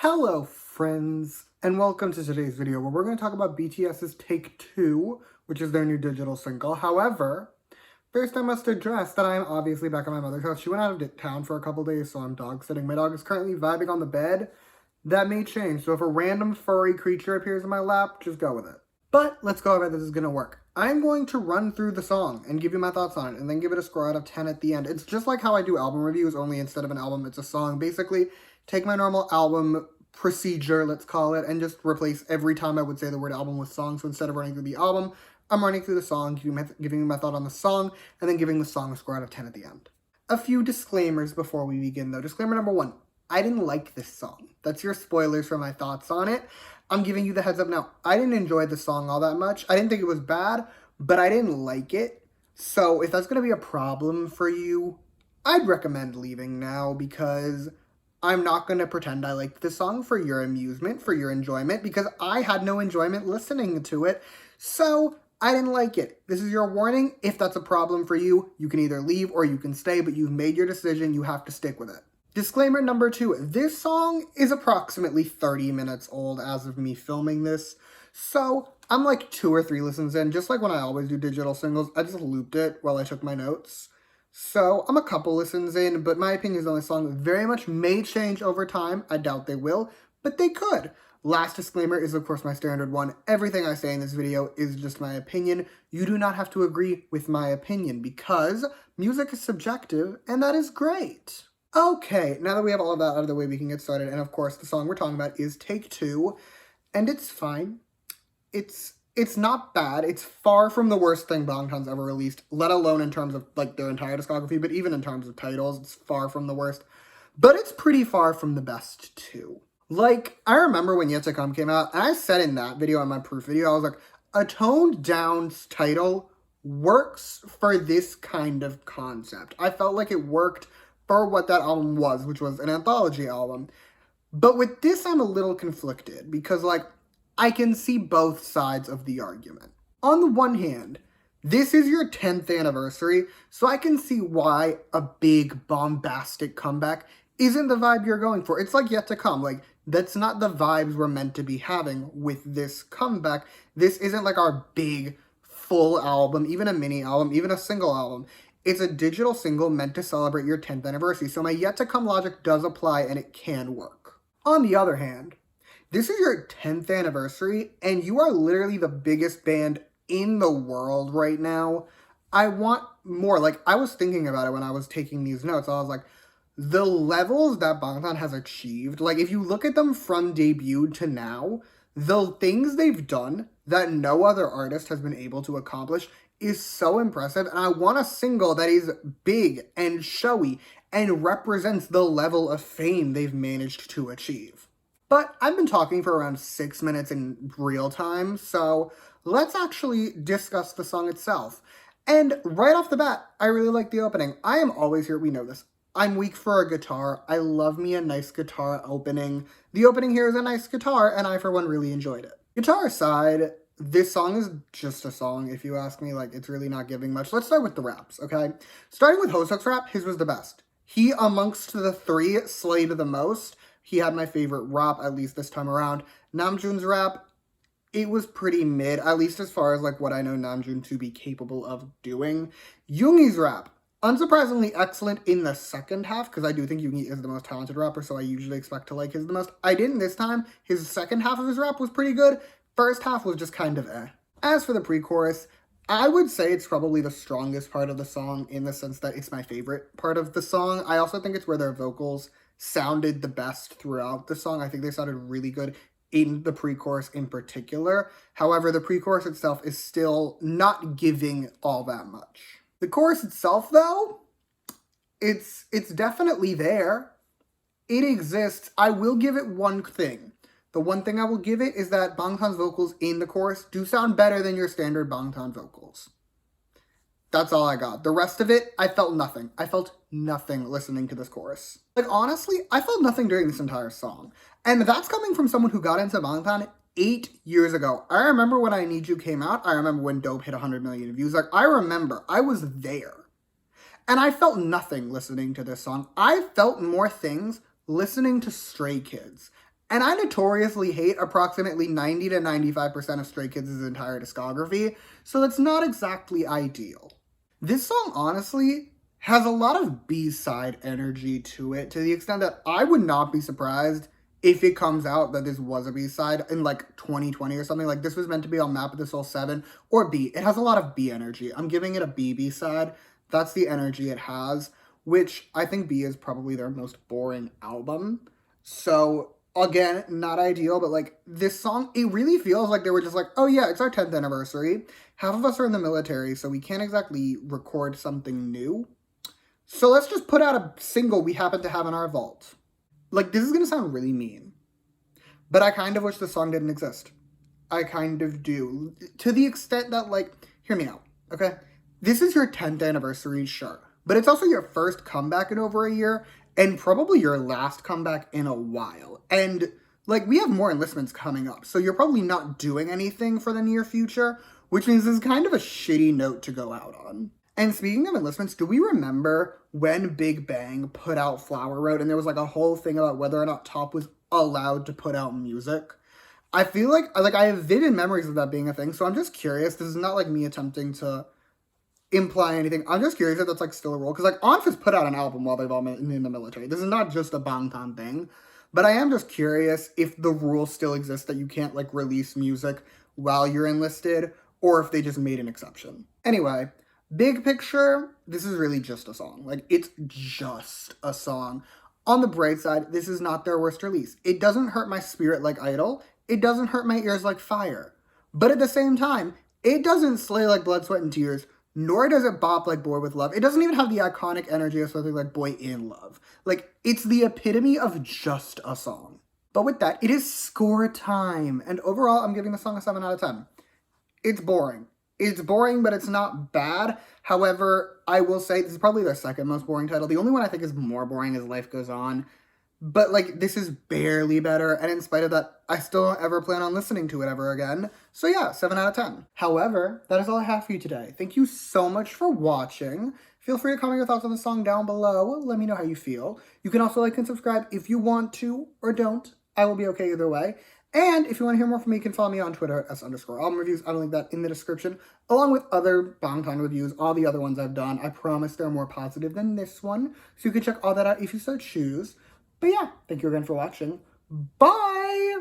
Hello friends, and welcome to today's video where we're going to talk about BTS's Take 2, which is their new digital single. However, first I must address that I am obviously back at my mother's house. She went out of town for a couple days, so I'm dog sitting. My dog is currently vibing on the bed. That may change, so if a random furry creature appears in my lap, just go with it. But let's go over how this is going to work. I'm going to run through the song and give you my thoughts on it, and then give it a score out of 10 at the end. It's just like how I do album reviews, only instead of an album, it's a song. Basically, take my normal album procedure, let's call it, and just replace every time I would say the word album with song. So instead of running through the album, I'm running through the song, giving you my thought on the song, and then giving the song a score out of 10 at the end. A few disclaimers before we begin, though. Disclaimer number 1, I didn't like this song. That's your spoilers for my thoughts on it. I'm giving you the heads up now. I didn't enjoy the song all that much. I didn't think it was bad, but I didn't like it. So if that's going to be a problem for you, I'd recommend leaving now, because I'm not going to pretend I liked the song for your amusement, for your enjoyment, because I had no enjoyment listening to it. So I didn't like it. This is your warning. If that's a problem for you, you can either leave or you can stay, but you've made your decision. You have to stick with it. Disclaimer number 2, this song is approximately 30 minutes old as of me filming this. So I'm like 2 or 3 listens in, just like when I always do digital singles. I just looped it while I took my notes. So I'm a couple listens in, but my opinions on this song very much may change over time. I doubt they will, but they could. Last disclaimer is, of course, my standard one. Everything I say in this video is just my opinion. You do not have to agree with my opinion, because music is subjective, and that is great. Okay, now that we have all of that out of the way, we can get started. And of course, the song we're talking about is Take 2, and it's fine. It's not bad. It's far from the worst thing Bangtan's ever released, let alone in terms of like their entire discography, but even in terms of titles, it's far from the worst. But it's pretty far from the best too. Like, I remember when Yet to Come came out, and I said in that video, on my proof video, I was like, a toned down title works for this kind of concept. I felt like it worked for what that album was, which was an anthology album. But with this, I'm a little conflicted, because like, I can see both sides of the argument. On the one hand, this is your 10th anniversary, so I can see why a big bombastic comeback isn't the vibe you're going for. It's like Yet to Come. Like, that's not the vibes we're meant to be having with this comeback. This isn't like our big full album, even a mini album, even a single album. It's a digital single meant to celebrate your 10th anniversary, so my Yet to Come logic does apply and it can work. On the other hand, this is your 10th anniversary, and you are literally the biggest band in the world right now. I want more. Like, I was thinking about it when I was taking these notes. I was like, the levels that Bangtan has achieved, like, if you look at them from debut to now, the things they've done that no other artist has been able to accomplish is so impressive, and I want a single that is big and showy and represents the level of fame they've managed to achieve. But I've been talking for around 6 minutes in real time, so let's actually discuss the song itself. And right off the bat, I really like the opening. I am always here, we know this. I'm weak for a guitar. I love me a nice guitar opening. The opening here is a nice guitar, and I, for one, really enjoyed it. Guitar aside, this song is just a song, if you ask me. Like, it's really not giving much. Let's start with the raps, okay? Starting with Hoseok's rap, his was the best. He, amongst the 3, slayed the most. He had my favorite rap, at least this time around. Namjoon's rap, it was pretty mid, at least as far as like what I know Namjoon to be capable of doing. Yoongi's rap, unsurprisingly excellent in the second half, because I do think Yoongi is the most talented rapper, so I usually expect to like his the most. I didn't this time. His second half of his rap was pretty good. First half was just kind of eh. As for the pre-chorus, I would say it's probably the strongest part of the song, in the sense that it's my favorite part of the song. I also think it's where their vocals sounded the best throughout the song. I think they sounded really good in the pre-chorus in particular. However, the pre-chorus itself is still not giving all that much. The chorus itself, though, it's definitely there. It exists. I will give it one thing. The one thing I will give it is that Bangtan's vocals in the chorus do sound better than your standard Bangtan vocals. That's all I got. The rest of it, I felt nothing. I felt nothing listening to this chorus. Like, honestly, I felt nothing during this entire song. And that's coming from someone who got into Bangtan 8 years ago. I remember when I Need You came out. I remember when Dope hit 100 million views. Like, I remember. I was there. And I felt nothing listening to this song. I felt more things listening to Stray Kids And I notoriously hate approximately 90 to 95% of Stray Kids' entire discography, so that's not exactly ideal. This song, honestly, has a lot of B-side energy to it, to the extent that I would not be surprised if it comes out that this was a B-side in like 2020 or something. Like, this was meant to be on Map of the Soul 7 or B. It has a lot of B energy. I'm giving it a B-side. That's the energy it has, which I think B is probably their most boring album. So, again, not ideal, but like this song, it really feels like they were just like, oh yeah, it's our 10th anniversary. Half of us are in the military, so we can't exactly record something new. So let's just put out a single we happen to have in our vault. Like, this is gonna sound really mean, but I kind of wish the song didn't exist. I kind of do. To the extent that, like, hear me out, okay? This is your 10th anniversary, sure. But it's also your first comeback in over a year, and probably your last comeback in a while. And, like, we have more enlistments coming up, so you're probably not doing anything for the near future, which means this is kind of a shitty note to go out on. And speaking of enlistments, do we remember when Big Bang put out Flower Road and there was like a whole thing about whether or not Top was allowed to put out music? I feel like I have vivid memories of that being a thing, so I'm just curious. This is not like me attempting to imply anything. I'm just curious if that's like still a rule, because like ONF has put out an album while they've all been in the military. This is not just a Bangtan thing, but I am just curious if the rule still exists that you can't like release music while you're enlisted, or if they just made an exception. Anyway, big picture, this is really just a song. Like, it's just a song. On the bright side, this is not their worst release. It doesn't hurt my spirit like Idol. It doesn't hurt my ears like Fire. But at the same time, it doesn't slay like Blood, Sweat, and Tears, nor does it bop like Boy With Love. It doesn't even have the iconic energy of something like Boy In Love. Like, it's the epitome of just a song. But with that, it is score time. And overall, I'm giving the song a 7 out of 10. It's boring. It's boring, but it's not bad. However, I will say this is probably their second most boring title. The only one I think is more boring is Life Goes On. But, like, this is barely better, and in spite of that, I still don't ever plan on listening to it ever again. So yeah, 7 out of 10. However, that is all I have for you today. Thank you so much for watching. Feel free to comment your thoughts on the song down below. Let me know how you feel. You can also like and subscribe if you want to or don't. I will be okay either way. And if you want to hear more from me, you can follow me on Twitter at @s_album reviews. I'll link that in the description, along with other Bangtan reviews, all the other ones I've done. I promise they're more positive than this one, so you can check all that out if you so choose. But yeah, thank you again for watching. Bye!